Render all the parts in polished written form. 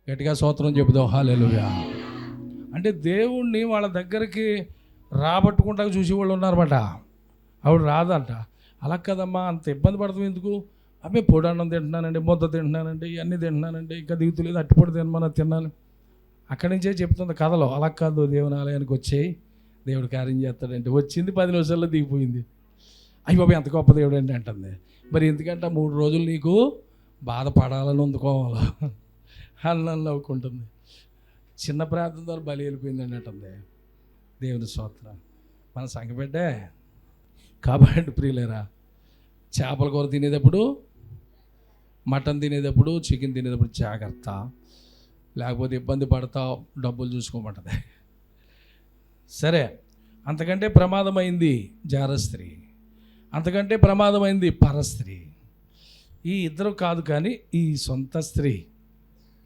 గట్టిగా స్తోత్రం చెబుదాం. హల్లెలూయా. అంటే దేవుణ్ణి వాళ్ళ దగ్గరికి రాబట్టుకుంటా చూసేవాళ్ళు ఉన్నారన్నమాట. ఆవిడ రాదంట. అలా కదమ్మా, అంత ఇబ్బంది పడతాం ఎందుకు? అబ్బే పొడి అన్నం తింటున్నానండి, ముద్ద తింటున్నానండి, ఇవన్నీ తింటున్నానండి, ఇంకా దిగుతులేదు, అట్టిపొడి తినమని తిన్నాను. అక్కడి నుంచే చెప్తుంది కథలో. అలా కాదు, దేవుని ఆలయానికి వచ్చేయి, దేవుడు కార్యం చేస్తాడంటే. వచ్చింది 10 నిమిషాల్లో దిగిపోయింది. అయ్యి బాబు ఎంత గొప్ప దేవుడు అండి అంటుంది. మరి ఎందుకంటే 3 రోజులు నీకు బాధపడాలని ఉందుకోవాలి అన్నం నవ్వుకుంటుంది. చిన్న ప్రార్థన ద్వారా బలి వెళ్ళిపోయిందండి అంటుంది. దేవుని స్తోత్రం. మన సంగపెట్టే కాబట్టి ప్రియులేరా, చేపల కూర తినేటప్పుడు, మటన్ తినేటప్పుడు, చికెన్ తినేటప్పుడు జాగ్రత్త, లేకపోతే ఇబ్బంది పడతావు, డబ్బులు చూసుకోమంటది. సరే, అంతకంటే ప్రమాదమైంది జారస్త్రీ, అంతకంటే ప్రమాదమైంది పరస్త్రీ. ఈ ఇద్దరు కాదు కానీ ఈ సొంత స్త్రీ,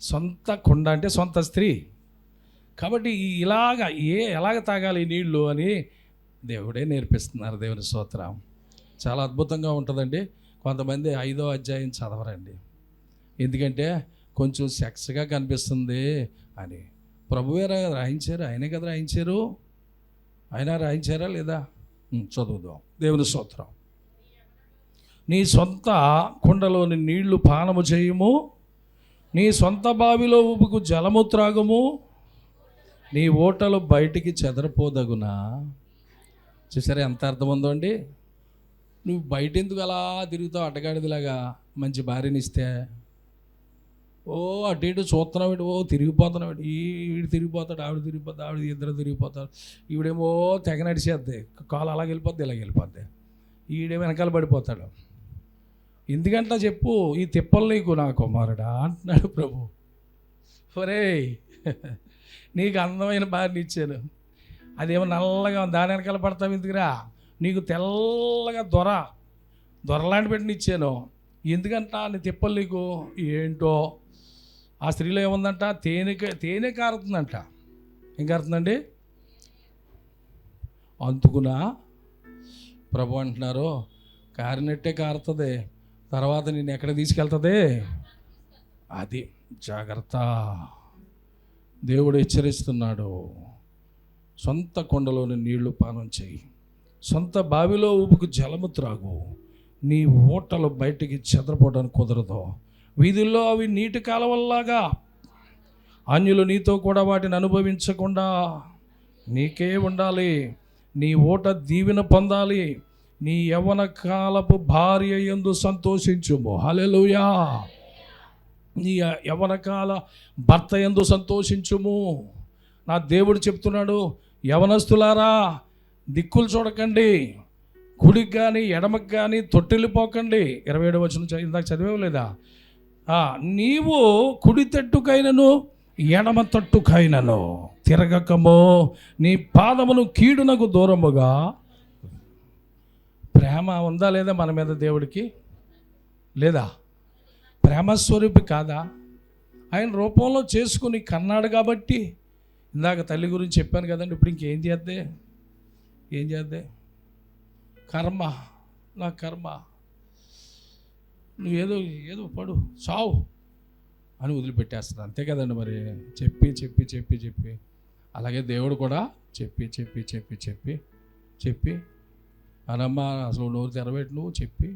సొంత కొండ అంటే సొంత స్త్రీ. కాబట్టి ఎలాగ తాగాలి ఈ నీళ్లు అని దేవుడే నేర్పిస్తున్నారు. దేవుని స్తోత్రం. చాలా అద్భుతంగా ఉంటుందండి. కొంతమంది 5వ అధ్యాయం చదవరండి, ఎందుకంటే కొంచెం సెక్స్గా కనిపిస్తుంది అని. ప్రభువే రాయించారు, ఆయనే కదా రాయించారు. ఆయన రాయించారా లేదా? చదువుదాం. దేవుని స్తోత్రం. నీ సొంత కుండలోని నీళ్లు పానము చేయుము, నీ సొంత బావిలో ఊపుకు జలము త్రాగుము, నీ ఓటలు బయటికి చెదరపోదగునా. చూసారా ఎంత అర్థం ఉందో అండి? నువ్వు బయట ఎందుకు అలా తిరుగుతావు అడ్డగాడిదిలాగా? మంచి భార్యని ఇస్తే అటు ఇటు చూస్తున్నాడు, తిరిగిపోతున్నాడు, వీడు తిరిగిపోతాడు, ఆవిడ తిరిగిపోతాడు, ఆవిడ ఇద్దరు తిరిగిపోతాడు, ఈవిడేమో తెగ నడిచేద్ది, కాలు అలాగ వెళ్ళిపోద్ది, ఇలాగ వెళ్ళిపోద్ది, ఈడేమో వెనకాల పడిపోతాడు. ఎందుకంటా చెప్పు, ఈ తిప్పలు నీకు నా కుమారుడా అంటున్నాడు ప్రభు. ఒరే, నీకు అందమైన భార్యని ఇచ్చాను, అదేమో నల్లగా దాని వెనకాల పడతావు ఎందుకురా? నీకు తెల్లగా దొరలాంటి పెట్టిన ఇచ్చాను, ఎందుకంట నీ తిప్పలు నీకు? ఏంటో ఆ స్త్రీలో ఏముందంట? తేనె కారుతుందంట. ఏం కారుతుందండి? అందుకునా ప్రభు అంటున్నారు, కారినట్టే కారుతుంది, తర్వాత నేను ఎక్కడ తీసుకెళ్తుంది? అది జాగ్రత్త. దేవుడు హెచ్చరిస్తున్నాడు. సొంత కొండలోని నీళ్లు పానం చేయి, సొంత బావిలో ఊపుకు జలము త్రాగు, నీ ఓటలు బయటికి చెదరపోవడానికి కుదరదు. వీధుల్లో అవి నీటి కాలవల్లాగా, అన్యులు నీతో కూడా వాటిని అనుభవించకుండా నీకే ఉండాలి. నీ ఓట దీవెన పొందాలి. నీ యవ్వన కాలపు భార్య యందు సంతోషించుము. హల్లెలూయా. నీ యవ్వన కాల భర్త యందు సంతోషించుము. నా దేవుడు చెప్తున్నాడు, యవనస్తులారా దిక్కులు చూడకండి, కుడికి కానీ ఎడమకి కానీ తొట్టిల్లిపోకండి. 27వ వచనం ఇందాక చదివేవు లేదా? నీవు కుడి తట్టుకైనను ఎడమ తట్టుకైనను తిరగకమో, నీ పాదమును కీడునకు దూరముగా. ప్రేమ ఉందా లేదా మన మీద దేవుడికి? లేదా? ప్రేమస్వరూపి కాదా? ఆయన రూపంలో చేసుకుని కన్నాడు కాబట్టి. ఇందాక తల్లి గురించి చెప్పాను కదండి. ఇప్పుడు ఇంకేం చేద్దే? కర్మ, నా కర్మ, నువ్వు ఏదో పడు చావు అని వదిలిపెట్టేస్తుంది. అంతే కదండి. మరి చెప్పి చెప్పి చెప్పి చెప్పి అలాగే దేవుడు కూడా చెప్పి చెప్పి చెప్పి చెప్పి చెప్పి అనమ్మా అసలు నోరు తెరబెట్టి నువ్వు చెప్పి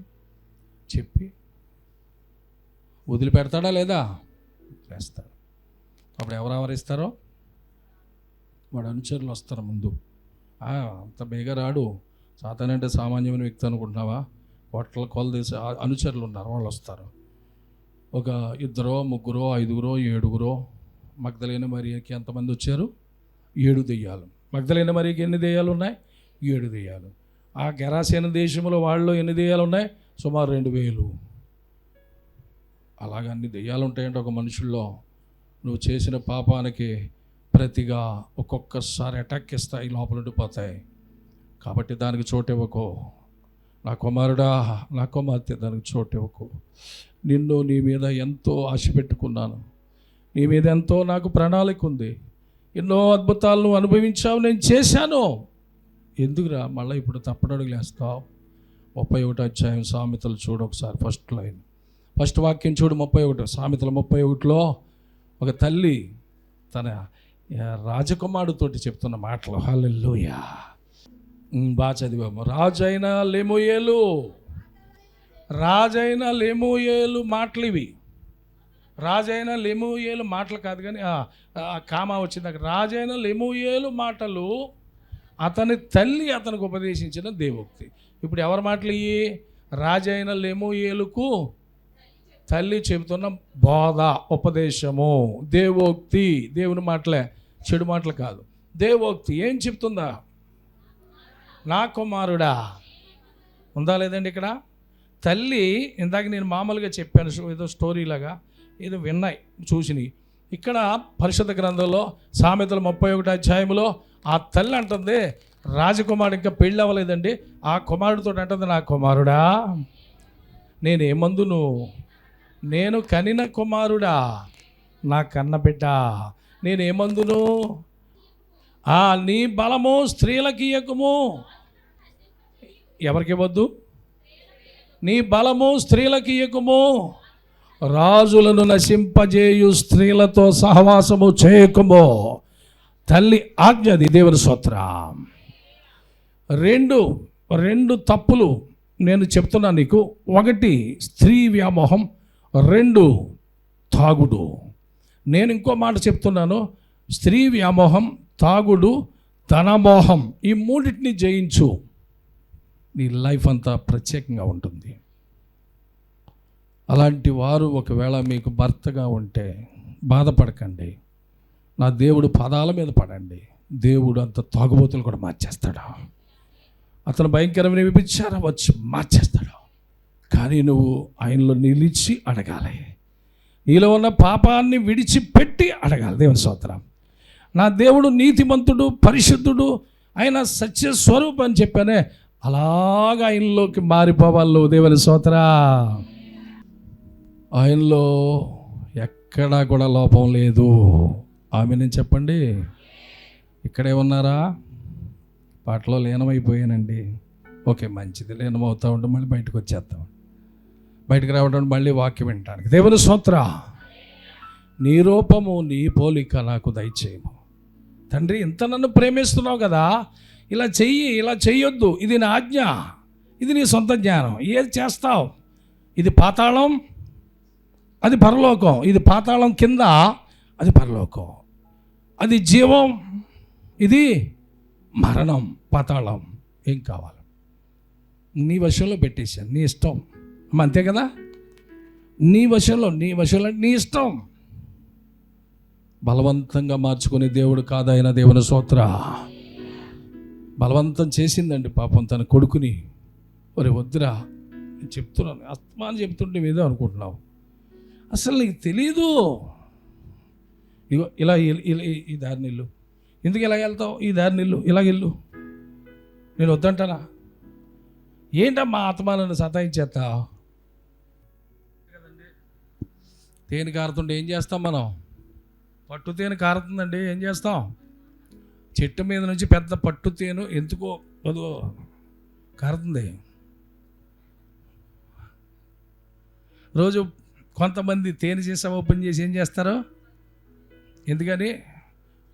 చెప్పి వదిలిపెడతాడా లేదా? వేస్తాడు. అప్పుడు ఎవరెవరు ఇస్తారో వాడు అనుచరులు వస్తారు ముందు. అంత బేగా రాడు. సాతానంటే సామాన్యమైన వ్యక్తి అనుకుంటున్నావా? కోట్ల కొలదేసి అనుచరులు ఉన్నారు, వాళ్ళు వస్తారు. ఒక 2, 3, 5, 7. మగ్దలేన మరియకి ఎంతమంది వచ్చారు? 7 దెయ్యాలు. మగ్దలేన మరియకి ఎన్ని దెయ్యాలు ఉన్నాయి? 7 దెయ్యాలు. ఆ గెరాసేన దేశంలో వాళ్ళు ఎన్ని దెయ్యాలు ఉన్నాయి? సుమారు 2000. అలాగ అన్ని దెయ్యాలు ఉంటాయంటే ఒక మనుషుల్లో. నువ్వు చేసిన పాపానికి ప్రతిగా ఒక్కొక్కసారి అటాక్ ఇస్తాయి, లోపల ఉండిపోతాయి. కాబట్టి దానికి చోటు ఇవ్వకు నా కుమారుడా, నా కుమార్తె, దానికి చోటు ఇవ్వకు. నీ మీద ఎంతో ఆశ పెట్టుకున్నాను, నీ మీద ఎంతో నాకు ప్రణాళిక ఉంది, ఎన్నో అద్భుతాలను అనుభవించావు, నేను చేశాను. ఎందుకురా మళ్ళీ ఇప్పుడు తప్పడడుగులు వేస్తావు? 31వ అధ్యాయం సామెతలు చూడు ఒకసారి. ఫస్ట్ వాక్యం చూడు. 31 సామెతలు 31లో ఒక తల్లి తన రాజకుమారుడితోటి చెప్తున్న మాటలు. హల్లెలూయా. బాగా చదివాము. రాజైన లెమూయేలు మాటలు ఇవి. రాజైన లెమూయేలు మాటలు కాదు కానీ కామా వచ్చింది అక్కడ. రాజైన లెమూయేలు మాటలు అతని తల్లి అతనికి ఉపదేశించిన దేవోక్తి. ఇప్పుడు ఎవరి మాటలు ఇవి? రాజైన లెమూయేలుకు తల్లి చెబుతున్న బోధ, ఉపదేశము, దేవోక్తి. దేవుని మాటలే, చెడు మాటలు కాదు. దేవోక్తి ఏం చెప్తుందా? నా కుమారుడా. ఉందా లేదండి ఇక్కడ? తల్లి ఇందాక నేను మామూలుగా చెప్పాను, ఏదో స్టోరీలాగా ఏదో విన్నాయి చూసినాయి. ఇక్కడ పరిశుద్ధ గ్రంథంలో సామెతలు 31వ అధ్యాయంలో ఆ తల్లి అంటుంది, రాజకుమారుడు ఇంకా పెళ్ళి అవ్వలేదండి, ఆ కుమారుడితో అంటుంది, నా కుమారుడా నేనేమందును, నేను కనిన కుమారుడా, నా కన్న బిడ్డ నేనేమందును, నీ బలము స్త్రీలకి ఇయ్యకుము. ఎవరికి ఇవ్వద్దు? నీ బలము స్త్రీలకి ఇయ్యకుము. రాజులను నశింపజేయు స్త్రీలతో సహవాసము చేయకుము. తల్లి ఆజ్ఞ అది. దేవుని స్తోత్రం. రెండు తప్పులు నేను చెప్తున్నా నీకు. ఒకటి స్త్రీ వ్యామోహం, 2 తాగుడు. నేను ఇంకో మాట చెప్తున్నాను, స్త్రీ వ్యామోహం, తాగుడు, ధనమోహం, ఈ మూడింటిని జయించు, నీ లైఫ్ అంతా ప్రత్యేకంగా ఉంటుంది. అలాంటి వారు ఒకవేళ మీకు భర్తగా ఉంటే బాధపడకండి, నా దేవుడు పాదాల మీద పడండి. దేవుడు అంత తాగుబోతులు కూడా మార్చేస్తాడు. అతను భయంకరమైన వ్యభిచారం వచ్చి మార్చేస్తాడు. కానీ నువ్వు ఆయనలో నిలిచి అడగాలి. నీలో ఉన్న పాపాన్ని విడిచిపెట్టి అడగాలి. దేవుని స్తోత్రం. నా దేవుడు నీతిమంతుడు, పరిశుద్ధుడు, ఆయన సత్య స్వరూపం అని చెప్పానే, అలాగా ఆయనలోకి మారిపోవాలి. దేవుని స్తోత్రం. ఆయనలో ఎక్కడా కూడా లోపం లేదు. ఆమేన్ చెప్పండి. ఇక్కడే ఉన్నారా? పాటలో లీనమైపోయానండి. ఓకే, మంచిది. లీనమవుతూ ఉంటే మళ్ళీ బయటకు వచ్చేస్తాం. బయటకు రావడం మళ్ళీ వాక్యం వినటానికి. దేవుని స్తోత్రం. నీ రూపము నీ పోలిక నాకు దయచేయము. తండ్రి, ఇంత నన్ను ప్రేమిస్తున్నావు కదా, ఇలా చెయ్యి, ఇలా చెయ్యొద్దు, ఇది నా ఆజ్ఞ, ఇది నీ సొంత జ్ఞానం, ఏది చేస్తావు? ఇది పాతాళం, అది పరలోకం. ఇది పాతాళం కింద, అది పరలోకం. అది జీవం, ఇది మరణం, పాతాళం. ఏం కావాలి? నీ వశంలో పెట్టేశాను, నీ ఇష్టం. అంతే కదా? నీ వశంలో నీ ఇష్టం. బలవంతంగా మార్చుకునే దేవుడు కాదైన. దేవుని స్తోత్రం. బలవంతం చేసిందండి పాపం తన కొడుకుని. ఒరే వద్దురా చెప్తున్నాను, ఆత్మాని చెప్తుంటే ఏదో అనుకుంటున్నావు, అసలు నీకు తెలీదు. ఇగో ఇలా ఈ దారిని వెళ్ళు. ఎందుకు ఇలా వెళ్తావు? ఈ దారిని వెళ్ళు, ఇలాగెళ్ళు. నేను వద్దంటానా? ఏంటమ్మా ఆత్మాలను సతాయించేస్తావు? తేనె కారుతుంటే ఏం చేస్తాం మనం? పట్టు తేనె కారుతుందండి, ఏం చేస్తాం? చెట్టు మీద నుంచి పెద్ద పట్టు తేనె ఎందుకో అదో కారుతుంది. రోజు కొంతమంది తేనె సీసా ఓపెన్ చేసి ఏం చేస్తారు? ఎందుకని?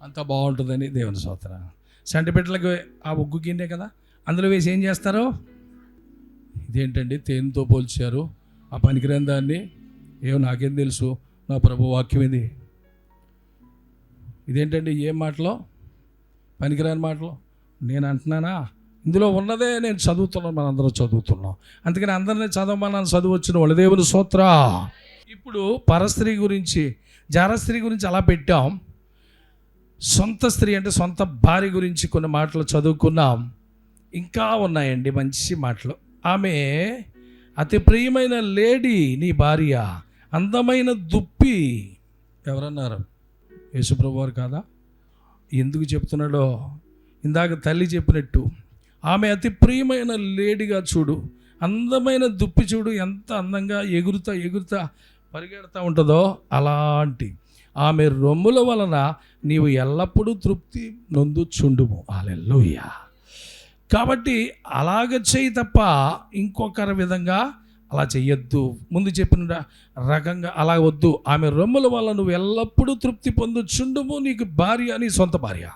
అంత బాగుంటుందని. దేవుని స్తోత్రం. సంటి బిడ్డలకు ఆ ఉగ్గు గిన్నె కదా, అందులో వేసి ఏం చేస్తారు? ఇదేంటండి తేనెతో పోల్చారు, ఆ పనికిరాని దాన్ని. ఏమో నాకేం తెలుసు, నా ప్రభు వాక్యం ఇది. ఇదేంటండి ఏం మాటలో, పనికిరాని మాటలు నేను అంటున్నానా? ఇందులో ఉన్నదే నేను చదువుతున్నాను, మనందరం చదువుతున్నాం. అందుకని అందరినీ చదవమన్నాను, చదువు వచ్చిన వాళ్ళు. దేవుని స్తోత్రం. ఇప్పుడు పరస్త్రీ గురించి, జారస్త్రీ గురించి అలా పెట్టాం. సొంత స్త్రీ అంటే సొంత భార్య గురించి కొన్ని మాటలు చదువుకున్నాం. ఇంకా ఉన్నాయండి మంచి మాటలు. ఆమె అతి ప్రియమైన లేడీ, నీ భార్య, అందమైన దుప్పి. ఎవరన్నారు? యేసుప్రభు వారు కాదా? ఎందుకు చెప్తున్నాడో ఇందాక తల్లి చెప్పినట్టు, ఆమె అతి ప్రియమైన లేడీగా చూడు, అందమైన దుప్పి చూడు, ఎంత అందంగా ఎగురుతా పరిగెడతా ఉంటుందో. అలాంటి ఆమె రొమ్ముల వలన నీవు ఎల్లప్పుడూ తృప్తి నొందుచుండుము. హల్లెలూయా. కాబట్టి అలాగ చేయి తప్ప ఇంకొకరి విధంగా అలా చెయ్యొద్దు. ముందు చెప్పిన రకంగా అలా వద్దు. ఆమె రొమ్ముల వల్ల నువ్వు ఎల్లప్పుడూ తృప్తి పొందుచుండుము, నీకు భార్య నీ సొంత భార్య.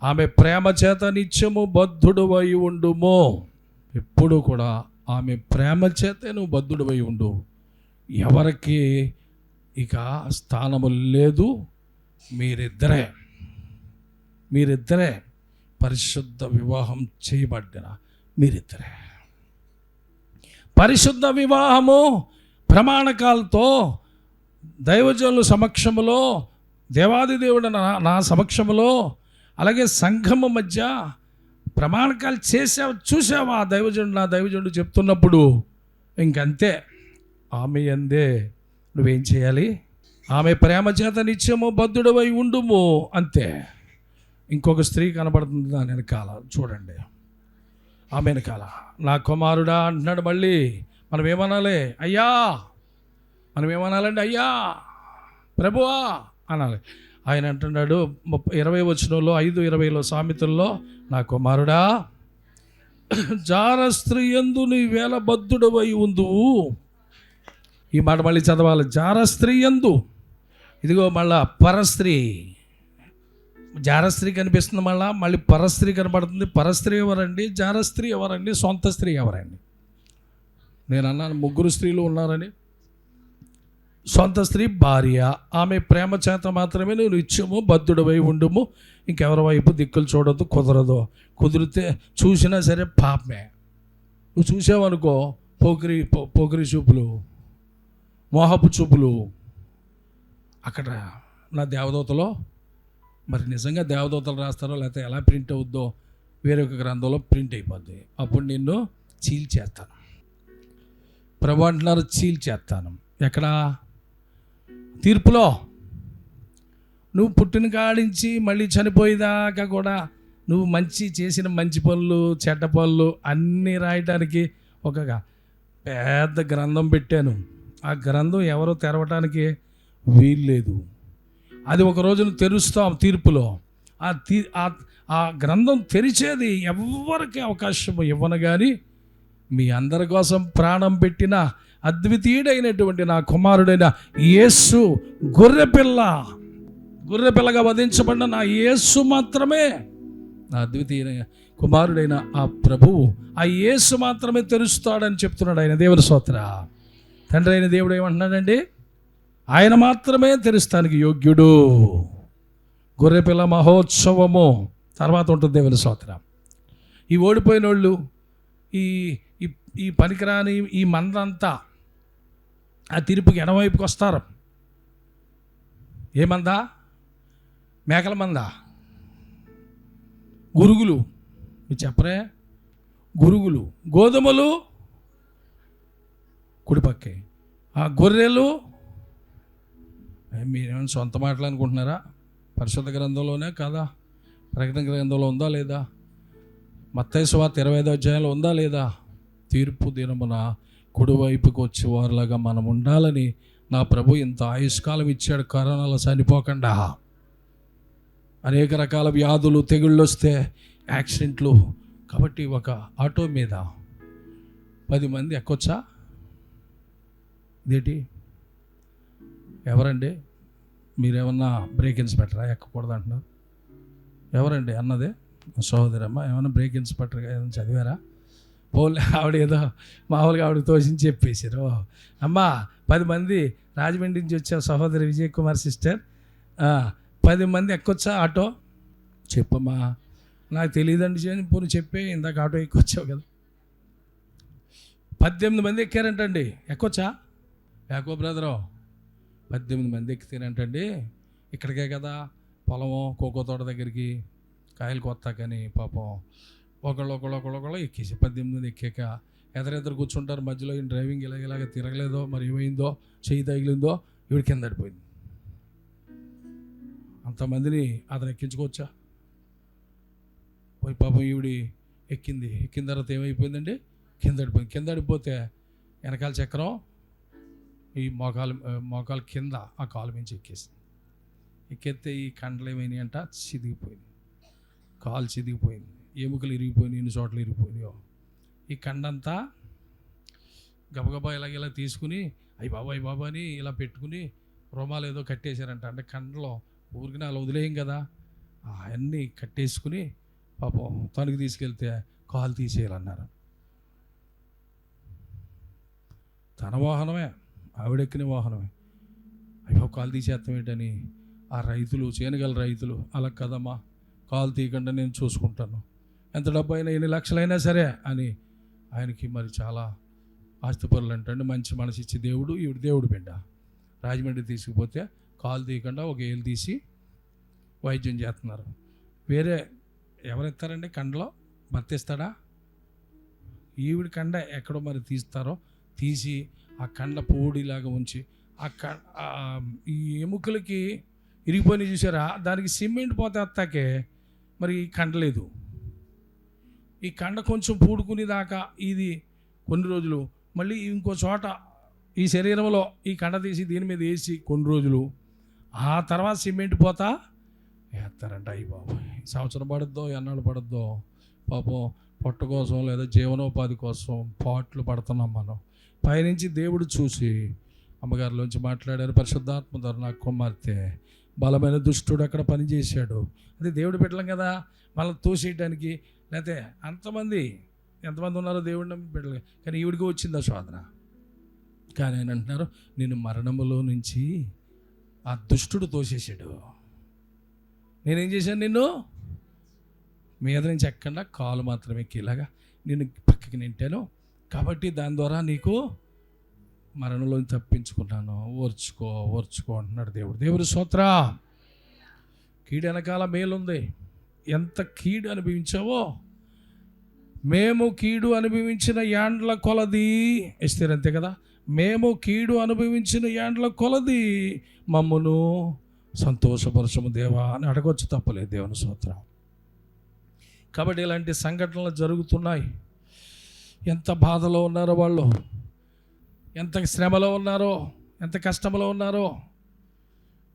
ఆమె ప్రేమ చేత నిత్యము బద్ధుడువై ఉండుము. ఎప్పుడు కూడా ఆమె ప్రేమ చేతే నువ్వు బద్ధుడువై ఉండు. ఎవరికి ఇక స్థానము లేదు. మీరిద్దరే పరిశుద్ధ వివాహం చేయబడ్డ మీరిద్దరే. పరిశుద్ధ వివాహము ప్రమాణకాలతో దైవజనుల సమక్షములో, దేవాది దేవుడు నా సమక్షములో, అలాగే సంఘము మధ్య ప్రమాణకాలు చూసావా? నా దైవజనుడు చెప్తున్నప్పుడు ఇంకంతే. ఆమె అందే నువ్వేం చేయాలి? ఆమె ప్రేమ చేత నిత్యము బద్ధుడవై ఉండుము, అంతే. ఇంకొక స్త్రీ కనబడుతుంది దాని వెనకాల, చూడండి. ఆమె వెనకాల నా కుమారుడా అంటున్నాడు. మళ్ళీ మనం ఏమనాలి? అయ్యా. మనం ఏమనాలండి? అయ్యా, ప్రభువా అనాలి. ఆయన అంటున్నాడు 20 వచనంలో, 5:20 సామెతల్లో, నా కుమారుడా జార స్త్రీ యందు నీ వేళ బద్ధుడవై ఉందువు. ఈ మాట మళ్ళీ చదవాలి. జార స్త్రీ యందు, ఇదిగో మళ్ళా పరస్త్రీ, జారస్త్రీ కనిపిస్తుంది, మళ్ళీ పరస్త్రీ కనబడుతుంది. పరస్త్రీ ఎవరండి? జారస్త్రీ ఎవరండి? సొంత స్త్రీ ఎవరండి? నేను అన్నాను 3 స్త్రీలు ఉన్నారని. సొంత స్త్రీ భార్య. ఆమె ప్రేమ చేత మాత్రమే నువ్వు నిత్యము బద్ధుడవై ఉండుము. ఇంకెవరి వైపు దిక్కులు చూడొద్దు. కుదిరితే చూసినా సరే పాపమే. నువ్వు చూసావనుకో, పోకిరి చూపులు, మోహపు చూపులు. అక్కడ నా దేవదూతలో, మరి నిజంగా దేవదూతలు రాస్తారో లేకపోతే ఎలా ప్రింట్ అవుద్దో వేరొక గ్రంథంలో ప్రింట్ అయిపోద్ది. అప్పుడు నిన్ను చీల్చేస్తాను. ప్రభు అంటున్నారు, చీల్చేస్తాను. ఎక్కడ? తీర్పులో. నువ్వు పుట్టిన కాడించి మళ్ళీ చనిపోయేదాకా కూడా నువ్వు చేసిన మంచి పనులు, చెడ్డ పనులు అన్నీ రాయటానికి ఒక పెద్ద గ్రంథం పెట్టాను. ఆ గ్రంథం ఎవరో తెరవటానికి వీల్లేదు. అది ఒక రోజును తెరుస్తాం తీర్పులో. ఆ గ్రంథం తెరిచేది ఎవరికి అవకాశం ఇవ్వను. కానీ మీ అందరి కోసం ప్రాణం పెట్టిన అద్వితీయుడైనటువంటి నా కుమారుడైన యేసు, గొర్రెపిల్లగా వధించబడిన నా యేసు మాత్రమే, నా అద్వితీయ కుమారుడైన ఆ ప్రభువు, ఆ యేసు మాత్రమే తెరుస్తాడని చెప్తున్నాడు ఆయన. దేవుని స్తోత్ర. తండ్రి అయిన దేవుడు ఏమంటున్నాడండి? ఆయన మాత్రమే తెరుస్తానికి యోగ్యుడు. గొర్రెపిల్ల మహోత్సవము తర్వాత ఉంటుంది. దేవుని స్తోత్రం. ఈ ఓడిపోయిన వాళ్ళు, ఈ పనికిరాని ఈ మందంతా ఆ తీర్పుకి ఎడమవైపుకి వస్తారు. ఏ మంద? మేకల మంద, గురుగులు. మీరు చెప్పరే? గురుగులు. గోధుమలు కుడిపక్కే, ఆ గొర్రెలు. మీరేమైనా సొంత మాటలు అనుకుంటున్నారా? పరిశుద్ధ గ్రంథంలోనే కాదా? ప్రకటన గ్రంథంలో ఉందా లేదా? మత్తయి సువార్త 25వ అధ్యాయంలో ఉందా లేదా? తీర్పు దినమున కుడివైపుకి వచ్చేవారులాగా మనం ఉండాలని నా ప్రభు ఇంత ఆయుష్కాలం ఇచ్చాడు. కరోనాలో చనిపోకుండా, అనేక రకాల వ్యాధులు, తెగుళ్ళు వస్తే, యాక్సిడెంట్లు. కాబట్టి ఒక ఆటో మీద 10 మంది ఎక్కొచ్చా? ఇదేంటి? ఎవరండి? మీరేమన్నా బ్రేక్ ఇన్స్పెక్టరా? ఎక్కకూడదు అంటున్నారు. ఎవరండి అన్నదే? సహోదరమ్మ. ఏమన్నా బ్రేక్ ఇన్స్పెక్టర్ ఏదైనా చదివారా? పోలే, ఆవిడ ఏదో మామూలుగా ఆవిడ తోసించి చెప్పేశారు. అమ్మ 10 మంది రాజమండ్రి నుంచి వచ్చారు, సహోదరి విజయ్ కుమార్ సిస్టర్. 10 మంది ఎక్కొచ్చా ఆటో? చెప్పమ్మా. నాకు తెలియదండి పోనీ చెప్పే, ఇందాక ఆటో ఎక్కొచ్చావు కదా. 18 మంది ఎక్కారంటండి. ఎక్కొచ్చా? యాకో బ్రదరు, 18 మంది ఎక్కితేనంటండి. ఇక్కడికే కదా పొలము, కోకో తోట దగ్గరికి కాయలు కొత్త కానీ పాపం ఒకళ్ళు ఎక్కేసి 18 మంది ఎక్కాక ఎదురెదురు కూర్చుంటారు. మధ్యలో ఈ డ్రైవింగ్ ఇలాగ తిరగలేదో, మరి ఏమైందో, చెయ్యి తగిలిందో, ఈవిడ కింద పడిపోయింది. అంతమందిని అతను ఎక్కించుకోవచ్చా? పోయి పాపం ఈవిడి ఎక్కిన తర్వాత ఏమైపోయిందండి? కింద పడిపోయింది. కింద పడిపోతే వెనకాల చక్రం ఈ మోకాలు కింద ఆ కాలు మించి ఎక్కేసింది. ఎక్కితే ఈ కండలు ఏమైనాయి అంట, చిదిగిపోయింది. కాలు చిదిగిపోయింది, ఎముకలు ఇరిగిపోయినాయి, ఎన్ని చోట్ల ఇరిగిపోయినాయో. ఈ కండంతా గబగబా ఇలా తీసుకుని అయ్యి బాబా అని ఇలా పెట్టుకుని రుమాలు ఏదో కట్టేశారంట. అంటే కండలో ఊరికి అలా వదిలేయం కదా, అవన్నీ కట్టేసుకుని పాపం తనకి తీసుకెళ్తే కాలు తీసేయాలన్నారు. తన వాహనమే, ఆవిడెక్కిన వాహనమే. అయ్యో కాలు తీసేస్తాం ఏంటని ఆ రైతులు, చేనుగల రైతులు, అలా కదమ్మా కాలు తీయకుండా నేను చూసుకుంటాను, ఎంత డబ్బు అయినా ఎన్ని లక్షలైనా సరే అని ఆయనకి మరి చాలా ఆస్తిపరులు అంటండి. మంచి మనసు ఇచ్చి దేవుడు, ఈవిడ దేవుడు బిడ్డ. రాజమండ్రి తీసుకుపోతే కాలు తీయకుండా ఒక ఏళ్ళు తీసి వైద్యం చేస్తున్నారు. వేరే ఎవరెత్తారండి కండలో? భర్త ఇస్తాడా? ఈవిడ కండ ఎక్కడో మరి తీస్తారో తీసి ఆ కండ పొడిలాగా ఉంచి ఈ ఎముకలకి ఇరిగిపోయిన చూసారా, దానికి సిమెంట్ పోతే అత్తాకే మరి కండలేదు. ఈ కండ కొంచెం పూడుకునే దాకా ఇది కొన్ని రోజులు, మళ్ళీ ఇంకో చోట ఈ శరీరంలో ఈ కండ తీసి దీని మీద వేసి కొన్ని రోజులు, ఆ తర్వాత సిమెంట్ పోతా వేస్తారంట. అయ్యి బాబు సంవత్సరం పడుద్దో ఎన్నాళ్ళు పడుద్దో పాపం పొట్ట కోసం లేదా జీవనోపాధి కోసం పాట్లు పడుతున్నాం మనం. పైనుంచి దేవుడు చూసి అమ్మగారిలోంచి మాట్లాడారు, పరిశుద్ధాత్మ ద్వారా నా కుమార్తె బలమైన దుష్టుడు అక్కడ పనిచేశాడు. అది దేవుడు పెట్టలేం కదా మళ్ళీ తోసేయడానికి. లేకపోతే ఎంతమంది ఉన్నారో దేవుడిని పెట్టలే, కానీ ఈవిడికి వచ్చింది ఆ శోధన. కానీ ఆయన అంటున్నారు, నేను మరణములో నుంచి ఆ దుష్టుడు తోసేసాడు. నేనేం చేశాను, నిన్ను మీద నుంచి ఎక్కకుండా కాలు మాత్రమే ఎక్కేలాగా నేను పక్కకి నింటాను, కాబట్టి దాని ద్వారా నీకు మరణంలో తప్పించుకున్నాను, ఓర్చుకో అంటున్నాడు దేవుడు. దేవుడు స్తోత్రం. కీడు వెనకాల మేలుంది. ఎంత కీడు అనుభవించావో, మేము కీడు అనుభవించిన యాండ్ల కొలది ఇస్తారు, అంతే కదా. మేము కీడు అనుభవించిన యాండ్ల కొలది మమ్మును సంతోషపరచము దేవా అని అడగొచ్చు, తప్పలేదు. దేవుని స్తోత్రం. కాబట్టి ఇలాంటి సంఘటనలు జరుగుతున్నాయి. ఎంత బాధలో ఉన్నారో వాళ్ళు, ఎంత శ్రమలో ఉన్నారో, ఎంత కష్టంలో ఉన్నారో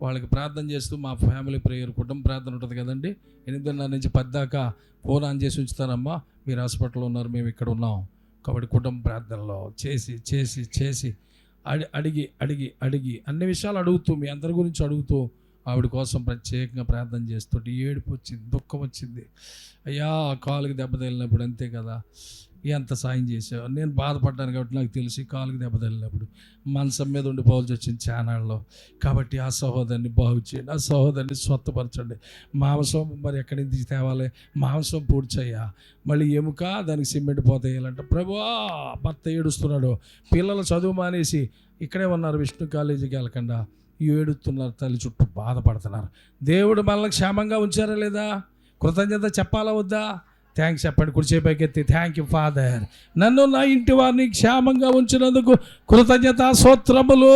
వాళ్ళకి ప్రార్థన చేస్తూ, మా ఫ్యామిలీ ప్రేయర్ కుటుంబ ప్రార్థన ఉంటుంది కదండి, 8:30 నుంచి 10 దాకా ఫోన్ ఆన్ చేసి ఉంచుతానమ్మా, మీరు హాస్పిటల్లో ఉన్నారు, మేము ఇక్కడ ఉన్నాం. కాబట్టి కుటుంబ ప్రార్థనలో చేసి అడిగి అన్ని విషయాలు అడుగుతూ, మీ అందరి గురించి అడుగుతూ, ఆవిడ కోసం ప్రత్యేకంగా ప్రార్థన చేస్తుంటే ఏడుపు వచ్చింది, దుఃఖం వచ్చింది. అయ్యా కాలుకి దెబ్బ తగిలినప్పుడు అంతే కదా, ఎంత సాయం చేసావు. నేను బాధపడ్డాను కాబట్టి నాకు తెలిసి కాలుకి దెబ్బ తగిలినప్పుడు మనసం మీద ఉండిపోవాల్సి వచ్చింది ఛానల్లో. కాబట్టి ఆ సహోదరిని బాగు చేయండి, ఆ సహోదరిని స్వస్థపరచండి. మాంసం మరి ఎక్కడి నుంచి తేవాలి, మాంసం పూడ్చయ్యా, మళ్ళీ ఎముక దానికి సిమెంట్ పోతాయాలంట. ప్రభువా, భర్త ఏడుస్తున్నాడు, పిల్లలు చదువు మానేసి ఇక్కడే ఉన్నారు, విష్ణు కాలేజీకి వెళ్ళకుండా ఏడుస్తున్నారు, తల్లి చుట్టూ బాధపడుతున్నారు. దేవుడు మనల్ని క్షేమంగా ఉంచారా లేదా? కృతజ్ఞత చెప్పాలా వద్దా? థ్యాంక్స్ చెప్పండి. కుడిచేపైకెత్తి థ్యాంక్ యూ ఫాదర్, నన్ను నా ఇంటి వారిని క్షేమంగా ఉంచినందుకు కృతజ్ఞత స్తోత్రములు.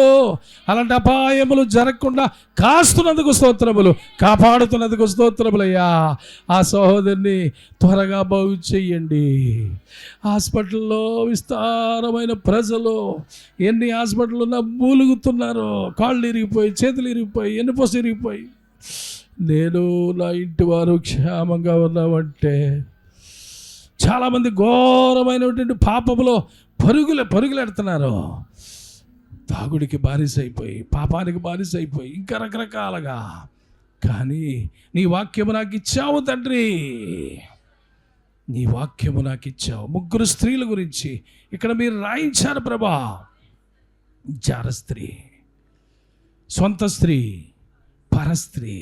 అలాంటి అపాయములు జరగకుండా కాస్తున్నందుకు స్తోత్రములు, కాపాడుతున్నందుకు స్తోత్రములయ్యా. ఆ సహోదరిని త్వరగా బాగు చెయ్యండి. హాస్పిటల్లో విస్తారమైన ప్రజలు, ఎన్ని హాస్పిటల్ ఉన్నా మూలుగుతున్నారు, కాళ్ళు ఇరిగిపోయి, చేతులు ఇరిగిపోయి, ఎన్నుపోసి ఇరిగిపోయి. నేను నా ఇంటి వారు క్షేమంగా ఉన్నామంటే చాలామంది ఘోరమైనటువంటి పాపములో పరుగులెడుతున్నారు. తాగుడికి బానిసైపోయి, పాపానికి బానిసైపోయి, ఇంకా రకరకాలుగా. కానీ నీ వాక్యము నాకు ఇచ్చావు తండ్రి, నీ వాక్యము నాకు ఇచ్చావు. 3 స్త్రీల గురించి ఇక్కడ మీరు రాయించారు ప్రభా. జార స్త్రీ, సొంత స్త్రీ, పరస్త్రీ.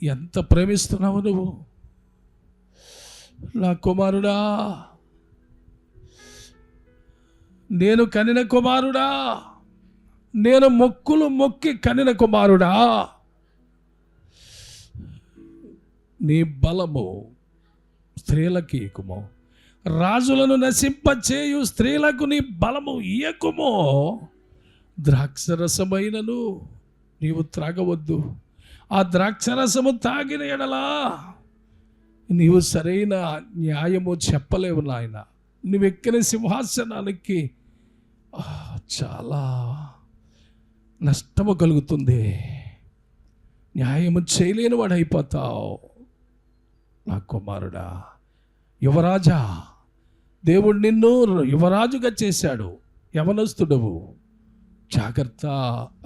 ఎంత ప్రేమిస్తున్నావు నువ్వు నా కుమారుడా, నేను కనిన కుమారుడా, నేను మొక్కులు మొక్కి కనిన కుమారుడా. నీ బలము స్త్రీలకి ఇయ్యకుమో, రాజులను నశింపచేయు స్త్రీలకు నీ బలము ఇయ్యకుమో. ద్రాక్షరసమైనను నీవు త్రాగవద్దు, ఆ ద్రాక్షరసము తాగిన ఎడలా నీవు సరైన న్యాయము చెప్పలేవు నాయన. నువ్వు ఎక్కిన సింహాసనానికి చాలా నష్టము కలుగుతుంది, న్యాయము చేయలేని వాడు అయిపోతావు. నా కుమారుడా, యువరాజా, దేవుడు నిన్ను యువరాజుగా చేశాడు, యవనస్తుడవు, జాగ్రత్త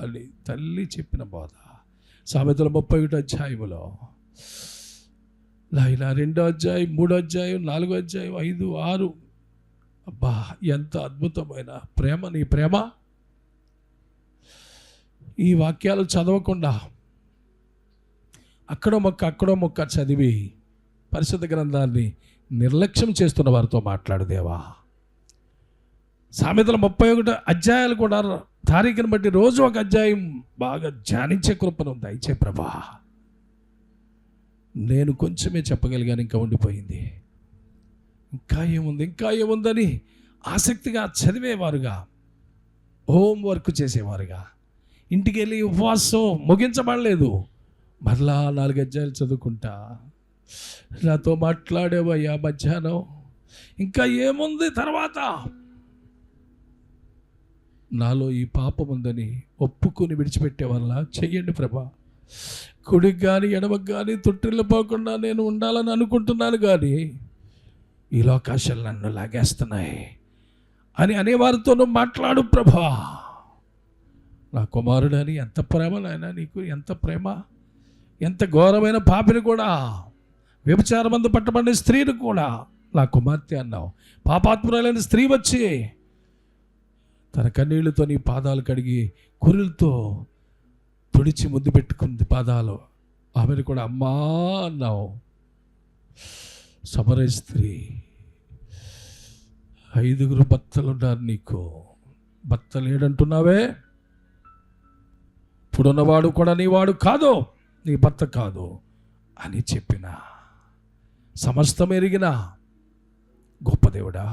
అని తల్లి చెప్పిన బోధ. సామెతల 31 అధ్యాయములో నాయన 2వ అధ్యాయం, 3వ అధ్యాయం, 4వ అధ్యాయం, 5, 6. అబ్బా, ఎంత అద్భుతమైన ప్రేమ నీ ప్రేమ. ఈ వాక్యాలు చదవకుండా అక్కడో మొక్క చదివి పరిశుద్ధ గ్రంథాన్ని నిర్లక్ష్యం చేస్తున్న వారితో మాట్లాడు దేవా. సామెతల 31 అధ్యాయాలు కూడా తారీఖుని బట్టి రోజు ఒక అధ్యాయం బాగా ధ్యానించే కృపను దయచే ప్రభా. నేను కొంచెమే చెప్పగలిగాను, ఇంకా ఉండిపోయింది. ఇంకా ఏముందని ఆసక్తిగా చదివేవారుగా, హోంవర్క్ చేసేవారుగా, ఇంటికి వెళ్ళి ఉపవాసం ముగించబడలేదు, మరలా 4 అధ్యాయాలు చదువుకుంటా. నాతో మాట్లాడేవయ్యా మధ్యాహ్నం, ఇంకా ఏముంది తర్వాత? నాలో ఈ పాపం ఉందని ఒప్పుకొని విడిచిపెట్టే వల్ల చెయ్యండి ప్రభా. కుడికి కానీ ఎడమకు కానీ తొట్టిల్లు పోకుండా నేను ఉండాలని అనుకుంటున్నాను, కానీ ఈ లోకాశాలు నన్ను లాగేస్తున్నాయి అని అనేవారితోనూ మాట్లాడు ప్రభా. నా కుమారుడని ఎంత ప్రేమ నాయన నీకు, ఎంత ప్రేమ! ఎంత ఘోరమైన పాపిని కూడా, వ్యభిచారమందు పట్టబడిన స్త్రీని కూడా నా కుమార్తె అన్నావు. పాపాత్మురాలైన స్త్రీ వచ్చి తన కన్నీళ్లతో నీ పాదాలు కడిగి కురులతో తుడిచి ముద్దు పెట్టుకుంది పాదాలు. ఆమెను కూడా అమ్మా అన్నావు. సమరయ స్త్రీ, 5 భర్తలున్నారు నీకు, భర్త లేడంటున్నావే. ఇప్పుడున్నవాడు కూడా నీ వాడు కాదు, నీ భర్త కాదు అని చెప్పిన సమస్తం ఎరిగిన గొప్ప దేవుడా,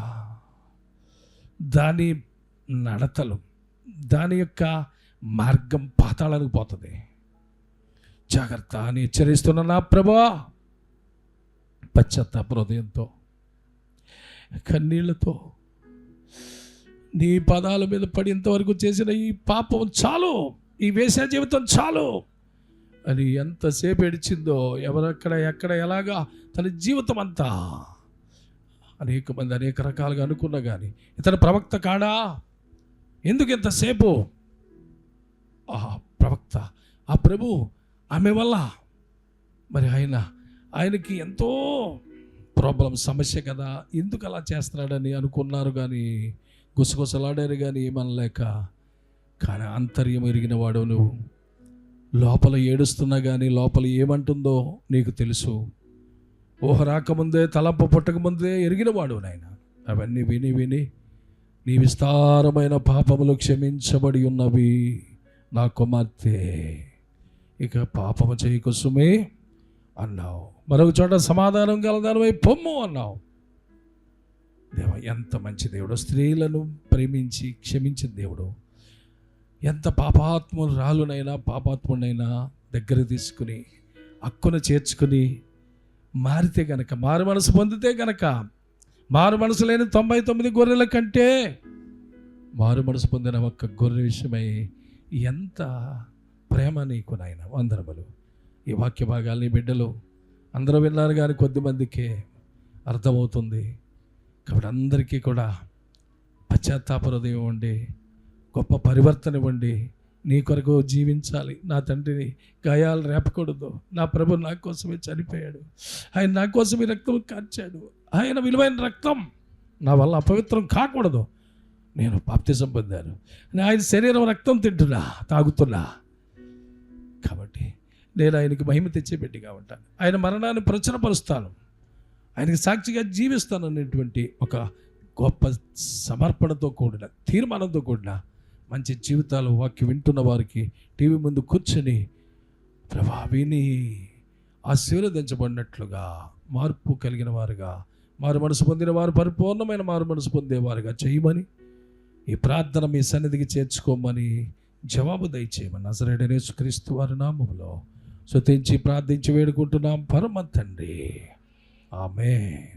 దాని నడతలు, దాని యొక్క మార్గం పాతాళానికి పోతుంది. జాగ్రత్త అని హెచ్చరిస్తున్న నా ప్రభువా, పశ్చాత్తాప హృదయంతో, కన్నీళ్లతో నీ పదాల మీద పడి ఇంతవరకు చేసిన ఈ పాపం చాలు, ఈ వేశ్య జీవితం చాలు అని ఎంతసేపు ఏడిచిందో, ఎక్కడ ఎలాగా తన జీవితం అంతా అనేక మంది అనేక రకాలుగా అనుకున్నా కానీ ఇతను ప్రవక్త కాడా, ఎందుకు ఎంతసేపు? ఆ ప్రవక్త, ఆ ప్రభు ఆమె వల్ల మరి ఆయనకి ఎంతో ప్రాబ్లం, సమస్య కదా, ఎందుకు అలా చేస్తున్నాడని అనుకున్నారు, కానీ గుసగుసలాడారు, కానీ ఏమనలేక. కానీ అంతర్యం ఎరిగిన వాడు నువ్వు. లోపల ఏడుస్తున్నా కానీ లోపల ఏమంటుందో నీకు తెలుసు. ఊహ రాకముందే, తలంపు పుట్టకముందే ఎరిగినవాడు నాయన. అవన్నీ విని నీ విస్తారమైన పాపములు క్షమించబడి ఉన్నవి నా కుమార్తె, ఇక పాపము చేయకు సుమే అన్నావు. మరొక చోట సమాధానం గలదానివై పొమ్ము అన్నావు. దేవ, ఎంత మంచి దేవుడు! స్త్రీలను ప్రేమించి క్షమించిన దేవుడు. ఎంత పాపాత్మునైనా దగ్గర తీసుకుని హక్కున చేర్చుకుని మారితే గనక, మారు మనసు పొందితే గనక, మారు మనసు లేని 99 గొర్రెల కంటే మారు మనసు పొందిన ఒక్క గొర్రె విషయమై ఎంత ప్రేమ నీకు నాయన. వందనములు. ఈ వాక్య భాగాల్ని బిడ్డలు అందరూ విన్నారు, కానీ కొద్దిమందికే అర్థమవుతుంది. కాబట్టి అందరికీ కూడా పశ్చాత్తాప హృదయం ఉండి, గొప్ప పరివర్తన ఇవ్వండి. నీ కొరకు జీవించాలి. నా తండ్రిని గాయాలు రేపకూడదు. నా ప్రభు నా కోసమే చనిపోయాడు, ఆయన నా కోసమే రక్తం కార్చాడు, ఆయన విలువైన రక్తం నా వల్ల అపవిత్రం కాకూడదు. నేను బాప్తిజం పొందాను, ఆయన శరీరం రక్తం తింటున్నా, తాగుతున్నా. కాబట్టి నేను ఆయనకి మహిమ తెచ్చే బిడ్డగా ఉంటాను. ఆయన మరణాన్ని ప్రచురపరుస్తాను, ఆయనకి సాక్షిగా జీవిస్తాను అనేటువంటి ఒక గొప్ప సమర్పణతో కూడిన, తీర్మానంతో కూడిన మంచి జీవితాలు వాక్యం వింటున్న వారికి టీవీ ముందు కూర్చొని ప్రభా విని ఆశీర్వదించబడినట్లుగా, మార్పు కలిగిన వారుగా, మారు మనసు పొందిన వారు పరిపూర్ణమైన మారు మనసు పొందేవారుగా చేయమని, ఈ ప్రార్థన మీ సన్నిధికి చేర్చుకోమని జవాబు దయచేయమని నజరేయుడైన యేసుక్రీస్తు వారి నామములో స్తుతించి ప్రార్థించి వేడుకుంటున్నాం పరమ తండ్రి. ఆమేన్.